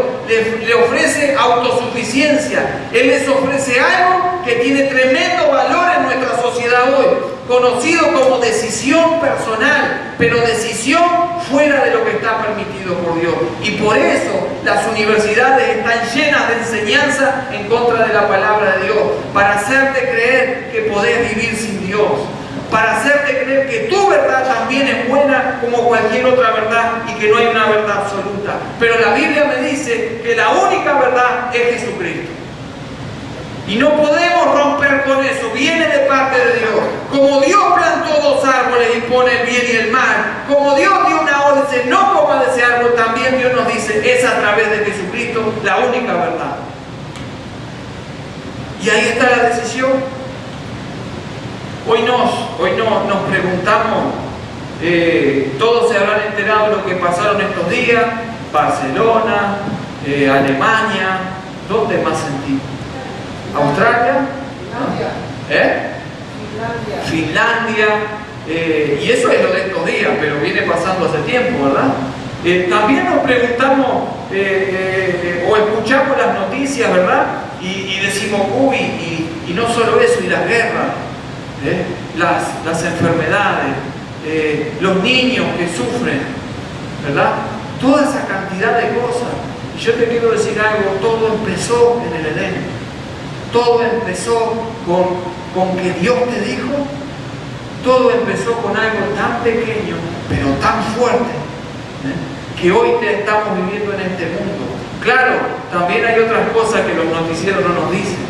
Le ofrece autosuficiencia. Él les ofrece algo que tiene tremendo valor en nuestra sociedad hoy, conocido como decisión personal, pero decisión fuera de lo que está permitido por Dios. Y por eso las universidades están llenas de enseñanza en contra de la palabra de Dios, para hacerte creer que podés vivir sin Dios, para hacerte creer que tu verdad también es buena como cualquier otra verdad y que no hay una verdad absoluta. Pero la Biblia me dice que la única verdad es Jesucristo. Y no podemos romper con eso, viene de parte de Dios. Como Dios plantó dos árboles y pone el bien y el mal, como Dios dio una orden, dice no coma de ese árbol, también Dios nos dice, es a través de Jesucristo la única verdad. Y ahí está la decisión. Hoy nos preguntamos, todos se habrán enterado de lo que pasaron estos días, Barcelona, Alemania, ¿dónde más sentí? ¿Australia? Finlandia. Y eso es lo de estos días, pero viene pasando hace tiempo, ¿verdad? También nos preguntamos o escuchamos las noticias, ¿verdad? Y decimos, uy, y no solo eso, y las guerras, las enfermedades, los niños que sufren, ¿verdad? Toda esa cantidad de cosas. Y yo te quiero decir algo, todo empezó en el Edén. Todo empezó con que Dios te dijo. Todo empezó con algo tan pequeño, pero tan fuerte, que hoy te estamos viviendo en este mundo. Claro, también hay otras cosas que los noticieros no nos dicen,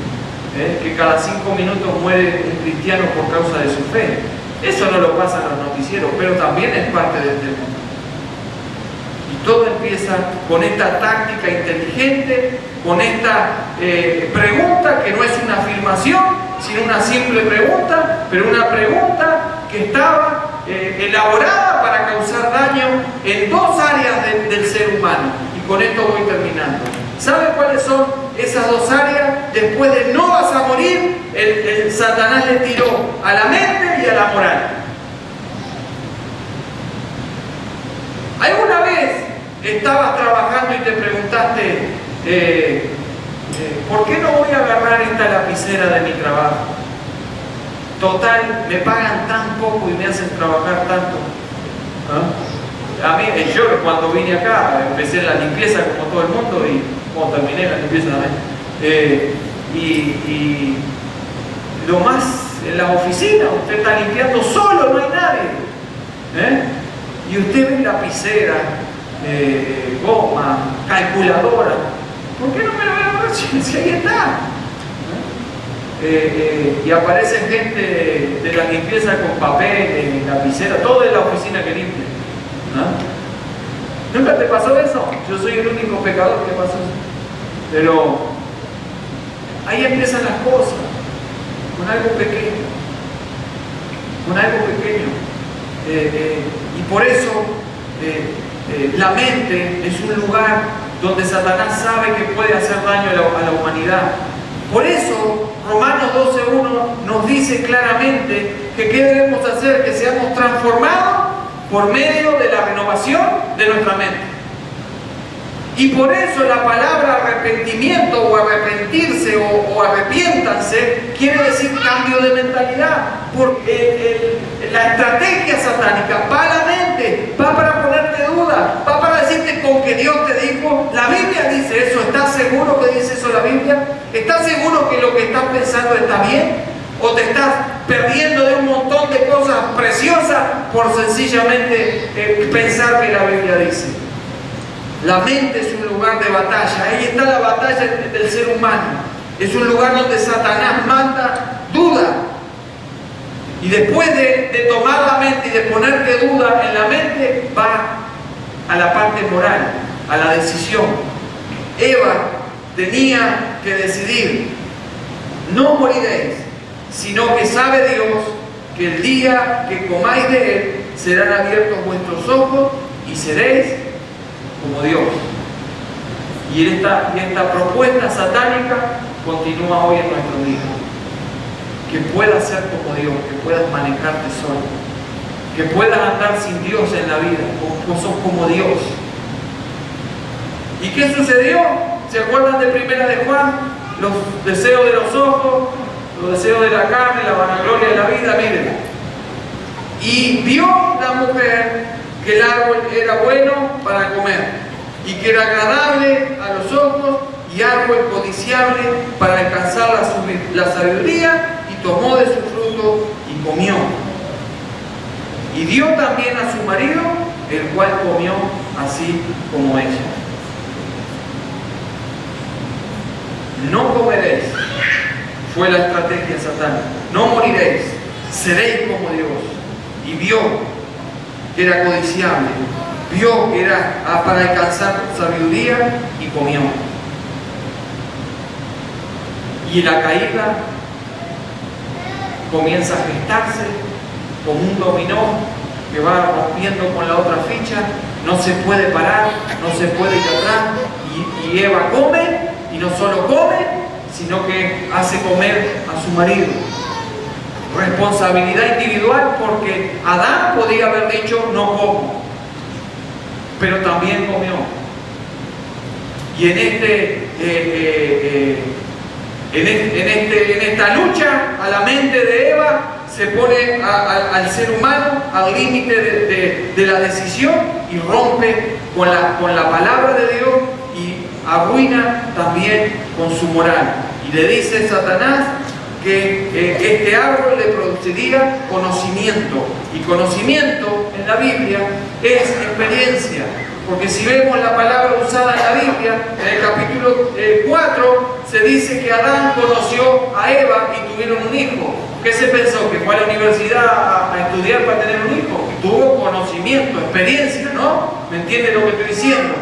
que cada 5 minutos muere un cristiano por causa de su fe. Eso no lo pasa en los noticieros, pero también es parte de este mundo. Y todo empieza con esta táctica inteligente, con esta pregunta que no es una afirmación, sino una simple pregunta, pero una pregunta que estaba elaborada para causar daño en dos áreas del ser humano. Y con esto voy terminando. ¿Saben cuáles son esas dos áreas? Después de no vas a morir, el Satanás le tiró a la mente y a la moral. ¿Alguna vez estabas trabajando y te preguntaste, ¿por qué no voy a agarrar esta lapicera de mi trabajo? Total, me pagan tan poco y me hacen trabajar tanto. A mí, yo cuando vine acá, empecé en la limpieza como todo el mundo y cuando terminé la limpieza también. Y lo más, en la oficina, usted está limpiando solo, no hay nadie. Y usted ve lapicera, goma, calculadora. ¿Por qué no me lo voy a ver si ahí está? Y aparece gente de la limpieza con papel, lapicera, todo de la oficina que limpia. ¿Nunca te pasó eso? Yo soy el único pecador que pasó eso. Pero ahí empiezan las cosas, con algo pequeño. Con algo pequeño. Y por eso la mente es un lugar donde Satanás sabe que puede hacer daño a la humanidad. Por eso Romanos 12:1 nos dice claramente que ¿qué debemos hacer? Que seamos transformados por medio de la renovación de nuestra mente. Y por eso la palabra arrepentimiento o arrepentirse o arrepiéntanse quiere decir cambio de mentalidad. Porque la estrategia satánica va a la mente, va para ponerte duda, va para decirte con que Dios te dijo. La Biblia dice eso. ¿Estás seguro que dice eso la Biblia? ¿Estás seguro que lo que estás pensando está bien? ¿O te estás perdiendo de un montón de cosas preciosas por sencillamente pensar que la Biblia dice? La mente es un lugar de batalla. Ahí está la batalla del ser humano. Es un lugar donde Satanás manda duda. Y después de tomar la mente y de ponerte duda en la mente, va a la parte moral, a la decisión. Eva tenía que decidir: no moriréis, sino que sabe Dios que el día que comáis de él serán abiertos vuestros ojos y seréis como Dios. Y esta propuesta satánica continúa hoy en nuestro día. Que puedas ser como Dios, que puedas manejarte solo, que puedas andar sin Dios en la vida, como sos como Dios. ¿Y qué sucedió? ¿Se acuerdan de Primera de Juan? Los deseos de los ojos, los deseos de la carne, la vanagloria de la vida, miren. Y vio la mujer que el árbol era bueno para comer y que era agradable a los ojos y árbol codiciable para alcanzar la sabiduría, y tomó de su fruto y comió. Y dio también a su marido, el cual comió así como ella. No comeréis, fue la estrategia satánica. No moriréis, seréis como Dios. Y vio que era codiciable, vio que era para alcanzar sabiduría, y comió. Y la caída comienza a gestarse como un dominó que va rompiendo con la otra ficha. No se puede parar, no se puede ir atrás. Y Eva come, y no solo come, sino que hace comer a su marido. Responsabilidad individual, porque Adán podía haber dicho no como, pero también comió. Y en esta lucha a la mente de Eva se pone al ser humano al límite de la decisión, y rompe con la palabra de Dios, y arruina también con su moral. Y le dice Satanás que este árbol le produciría conocimiento. Y conocimiento en la Biblia es experiencia. Porque si vemos la palabra usada en la Biblia, en el capítulo 4, se dice que Adán conoció a Eva y tuvieron un hijo. ¿Qué se pensó? ¿Que fue a la universidad a estudiar para tener un hijo? Tuvo conocimiento, experiencia, ¿no? ¿Me entiende lo que estoy diciendo?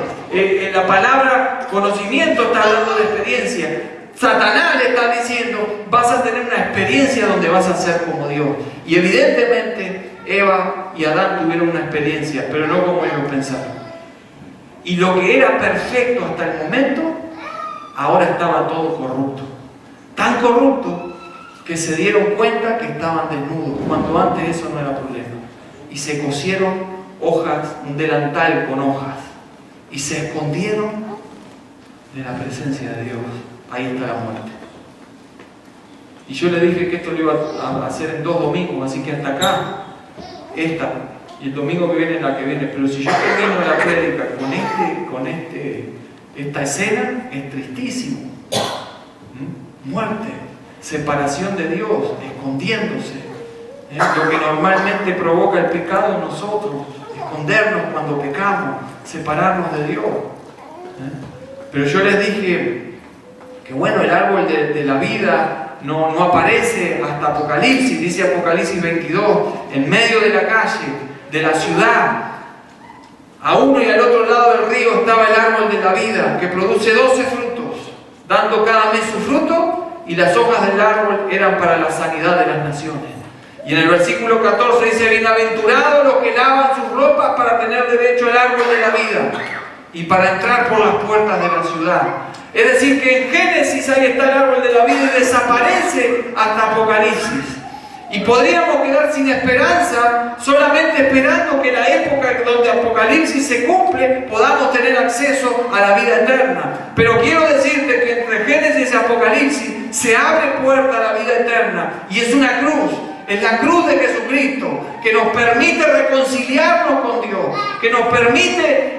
La palabra conocimiento está hablando de experiencia. Satanás le está diciendo: vas a tener una experiencia donde vas a ser como Dios. Y evidentemente Eva y Adán tuvieron una experiencia, pero no como ellos pensaron. Y lo que era perfecto hasta el momento, ahora estaba todo corrupto. Tan corrupto que se dieron cuenta que estaban desnudos, cuando antes eso no era problema. Y se cosieron hojas, un delantal con hojas, y se escondieron de la presencia de Dios. Ahí está la muerte. Y yo le dije que esto lo iba a hacer en 2 domingos, así que hasta acá, y el domingo que viene la que viene. Pero si yo termino la prédica con esta escena, es tristísimo. Muerte, separación de Dios, escondiéndose. Lo que normalmente provoca el pecado en nosotros, escondernos cuando pecamos, separarnos de Dios. Pero yo les dije que bueno, el árbol de la vida no aparece hasta Apocalipsis. Dice Apocalipsis 22, en medio de la calle, de la ciudad, a uno y al otro lado del río, estaba el árbol de la vida, que produce 12 frutos, dando cada mes su fruto, y las hojas del árbol eran para la sanidad de las naciones. Y en el versículo 14 dice: bienaventurados los que lavan sus ropas para tener derecho al árbol de la vida y para entrar por las puertas de la ciudad. Es decir, que en Génesis ahí está el árbol de la vida y desaparece hasta Apocalipsis. Y podríamos quedar sin esperanza, solamente esperando que la época donde Apocalipsis se cumple, podamos tener acceso a la vida eterna. Pero quiero decirte que entre Génesis y Apocalipsis se abre puerta a la vida eterna. Y es una cruz. Es la cruz de Jesucristo que nos permite reconciliarnos con Dios, que nos permite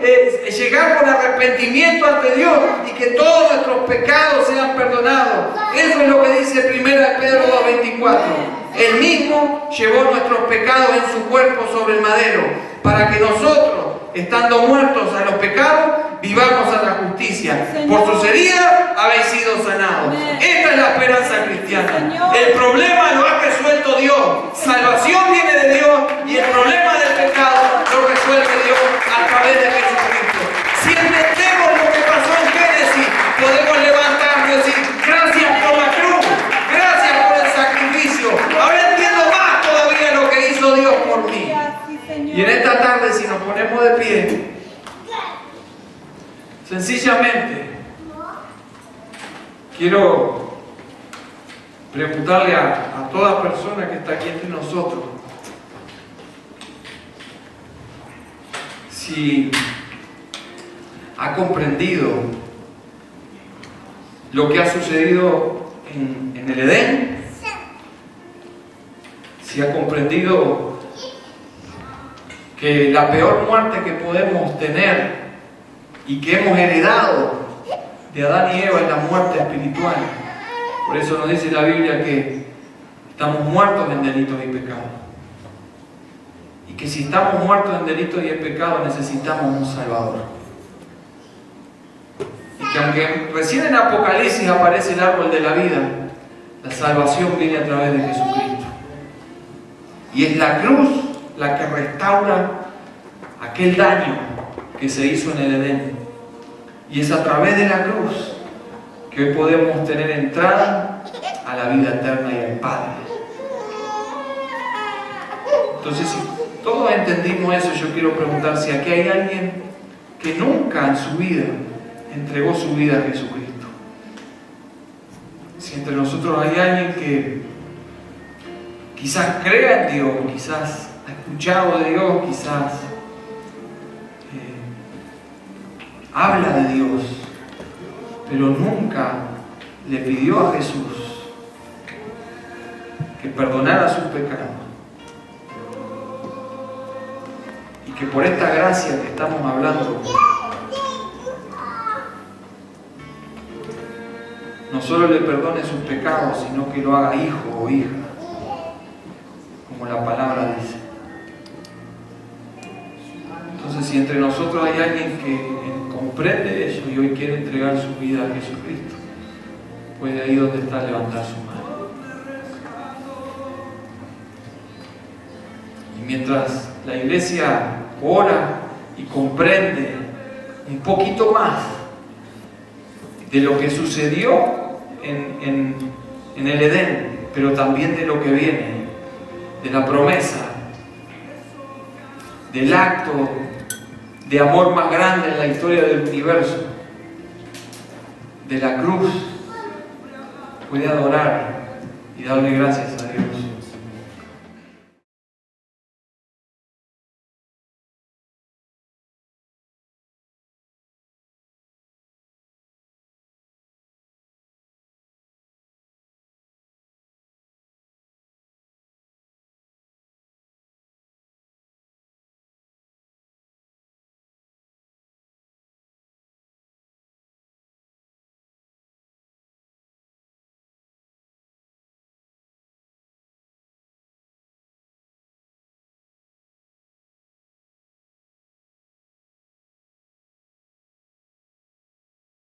llegar con arrepentimiento ante Dios y que todos nuestros pecados sean perdonados. Eso es lo que dice 1 Pedro 2:24. Él mismo llevó nuestros pecados en su cuerpo sobre el madero, para que nosotros, estando muertos a los pecados, vivamos a la justicia. Por sus heridas habéis sido sanados. Esta es la esperanza cristiana. El problema lo ha resuelto Dios. Salvación viene de Dios y el problema del pecado lo resuelve Dios a través de Jesucristo. Si entendemos lo que pasó en Génesis, podemos levantarnos y decir: gracias por la cruz, gracias por el sacrificio. Ahora entiendo más todavía lo que hizo Dios por mí. Y en esta tarde, si nos ponemos de pie, sencillamente quiero preguntarle a toda persona que está aquí entre nosotros si ha comprendido lo que ha sucedido en el Edén, si ha comprendido que la peor muerte que podemos tener y que hemos heredado de Adán y Eva es la muerte espiritual. Por eso nos dice la Biblia que estamos muertos en delitos y pecados. Y que si estamos muertos en delitos y en pecados, necesitamos un Salvador. Y que aunque recién en Apocalipsis aparece el árbol de la vida, la salvación viene a través de Jesucristo. Y es la cruz la que restaura aquel daño que se hizo en el Edén. Y es a través de la cruz que hoy podemos tener entrada a la vida eterna y al Padre. Entonces, si todos entendimos eso, yo quiero preguntar si aquí hay alguien que nunca en su vida entregó su vida a Jesucristo. Si entre nosotros hay alguien que quizás crea en Dios, quizás ha escuchado de Dios, quizás habla de Dios, pero nunca le pidió a Jesús que perdonara sus pecados, y que por esta gracia que estamos hablando no solo le perdone sus pecados, sino que lo haga hijo o hija, como la palabra dice. Entonces, si entre nosotros hay alguien que comprende eso y hoy quiere entregar su vida a Jesucristo, puede ahí donde está levantar su mano. Y mientras la iglesia ora y comprende un poquito más de lo que sucedió en el Edén, pero también de lo que viene, de la promesa, del acto de amor más grande en la historia del universo, de la cruz, puede adorar y darle gracias a Dios.